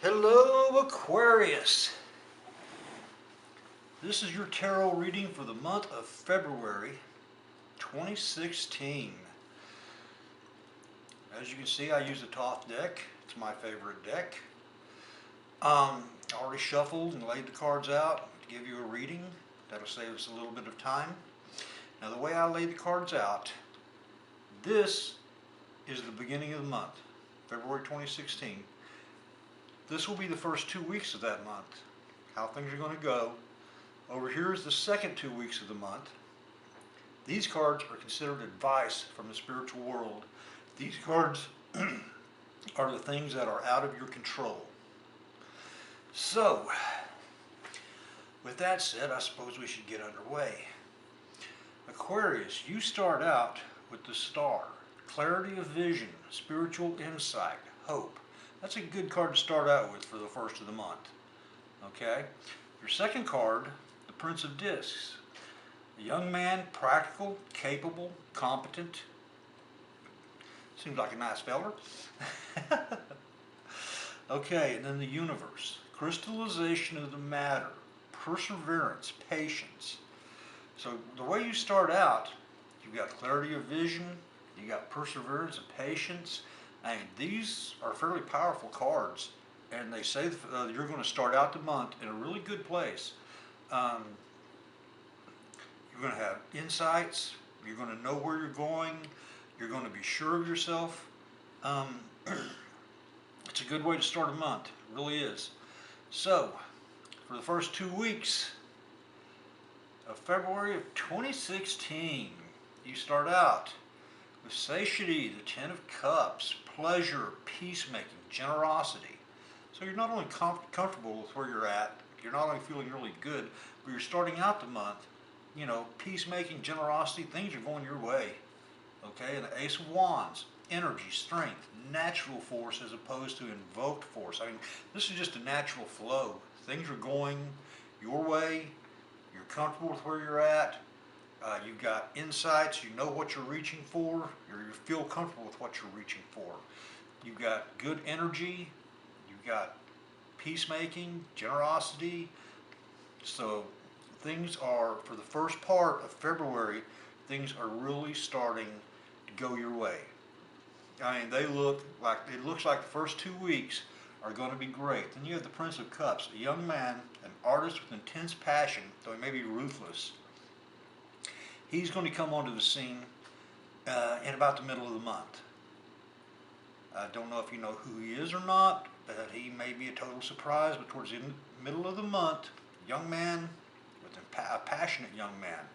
Hello, Aquarius. This is your tarot reading for the month of February 2016. As you can see, I use the Toth deck. It's my favorite deck. I already shuffled and laid the cards out to give you a reading. That'll save us a little bit of time. Now, the way I lay the cards out, this is the beginning of the month, February 2016. This will be the first 2 weeks of that month, how things are going to go. Over here is the second 2 weeks of the month. These cards are considered advice from the spiritual world. These cards are the things that are out of your control. So, with that said, I suppose we should get underway. Aquarius, you start out with the star, clarity of vision, spiritual insight, hope. That's a good card to start out with for the first of the month. Okay? Your second card, the Prince of Discs. A young man, practical, capable, competent. Seems like a nice feller. Okay, and then the Universe. Crystallization of the matter, perseverance, patience. So the way you start out, you've got clarity of vision, you got perseverance and patience. I mean, these are fairly powerful cards, and they say you're going to start out the month in a really good place. You're going to have insights, you're going to know where you're going, you're going to be sure of yourself. It's a good way to start a month, it really is. So, for the first 2 weeks of February of 2016, you start out with satiety, the Ten of Cups, pleasure, peacemaking, generosity. So you're not only comfortable with where you're at, you're not only feeling really good, but you're starting out the month, you know, peacemaking, generosity, things are going your way. Okay, and the Ace of Wands, energy, strength, natural force as opposed to invoked force. I mean, this is just a natural flow. Things are going your way, you're comfortable with where you're at. You've got insights, you know what you're reaching for, you feel comfortable with what you're reaching for. You've got good energy, you've got peacemaking, generosity. So things are, for the first part of February, things are really starting to go your way. I mean, it looks like the first 2 weeks are going to be great. Then you have the Prince of Cups, a young man, an artist with intense passion, though he may be ruthless. He's going to come onto the scene in about the middle of the month. I don't know if you know who he is or not, but he may be a total surprise, but towards the middle of the month, a young man, with a passionate young man.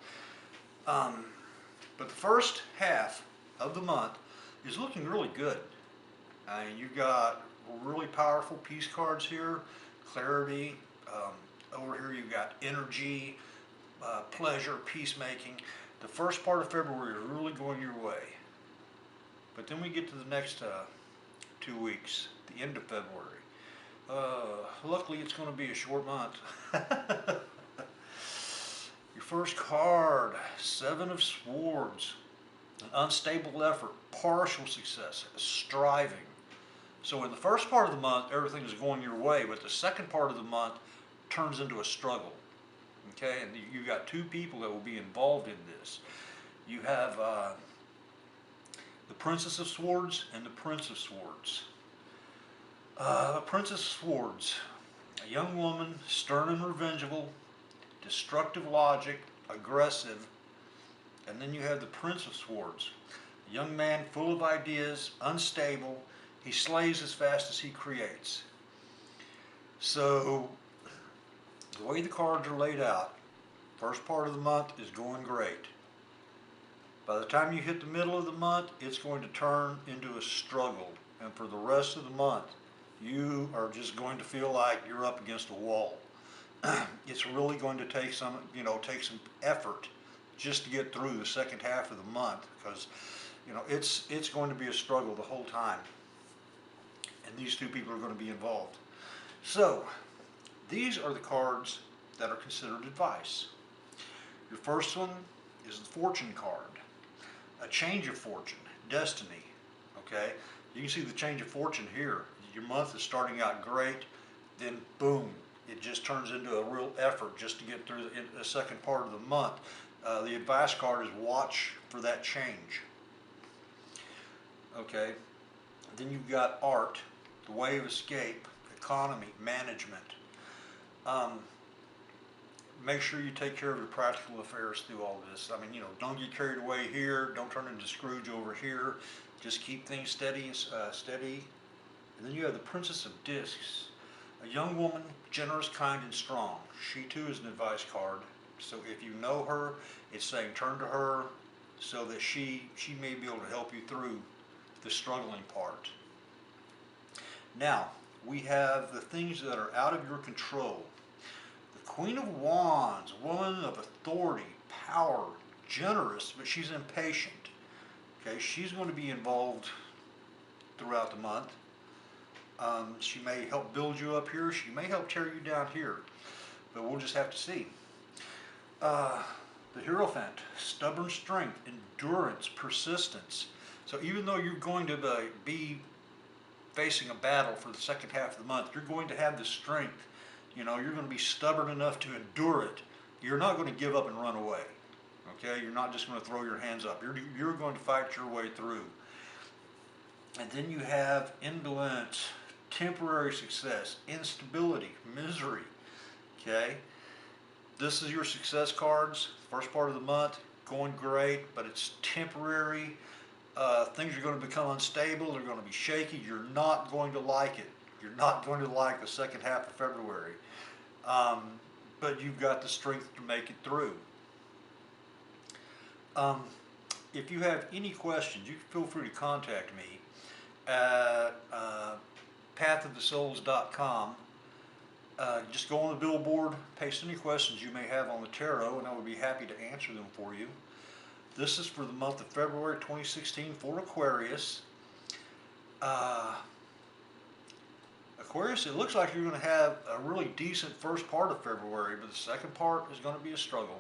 But the first half of the month is looking really good. You've got really powerful peace cards here, clarity. Over here you've got energy, pleasure, peacemaking. The first part of February is really going your way. But then we get to the next 2 weeks, the end of February. Luckily it's going to be a short month. Your first card, Seven of Swords. An unstable effort, partial success, striving. So in the first part of the month, everything is going your way, but the second part of the month turns into a struggle. Okay, and you've got two people that will be involved in this. You have the Princess of Swords and the Prince of Swords. The Princess of Swords, a young woman, stern and revengeful, destructive logic, aggressive. And then you have the Prince of Swords, a young man full of ideas, unstable. He slays as fast as he creates. So, the way the cards are laid out, first part of the month is going great. By the time you hit the middle of the month, it's going to turn into a struggle. And for the rest of the month, you are just going to feel like you're up against a wall. It's really going to take some effort just to get through the second half of the month, because it's going to be a struggle the whole time. And these two people are going to be involved. So, these are the cards that are considered advice. Your first one is the Fortune card. A change of fortune, destiny. Okay? You can see the change of fortune here. Your month is starting out great. then boom, it just turns into a real effort just to get through the second part of the month. The advice card is watch for that change. Okay, then you've got art, the way of escape, economy, management. Make sure you take care of your practical affairs through all this. I mean, you know, don't get carried away here. Don't turn into Scrooge over here. Just keep things steady. And then you have the Princess of Discs, a young woman, generous, kind, and strong. She too is an advice card. So if you know her, it's saying turn to her so that she may be able to help you through the struggling part. Now, we have the things that are out of your control. The Queen of Wands, a woman of authority, power, generous, but she's impatient. Okay, she's going to be involved throughout the month. She may help build you up here. She may help tear you down here. But we'll just have to see. The Hierophant, stubborn strength, endurance, persistence. So even though you're going to be facing a battle for the second half of the month, you're going to have the strength. You know, you're going to be stubborn enough to endure it. You're not going to give up and run away. Okay, you're not just going to throw your hands up. You're going to fight your way through. And then you have indolence, temporary success, instability, misery. Okay, this is your success cards. First part of the month, going great, but it's temporary. Things are going to become unstable. They're going to be shaky. You're not going to like it. You're not going to like the second half of February. But you've got the strength to make it through. If you have any questions, you can feel free to contact me at pathofthesouls.com. Just go on the billboard, paste any questions you may have on the tarot, and I would be happy to answer them for you. This is for the month of February 2016 for Aquarius. Aquarius, it looks like you're going to have a really decent first part of February, but the second part is going to be a struggle.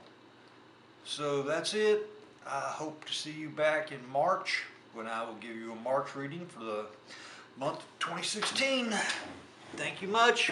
So that's it. I hope to see you back in March when I will give you a March reading for the month of 2016. Thank you much.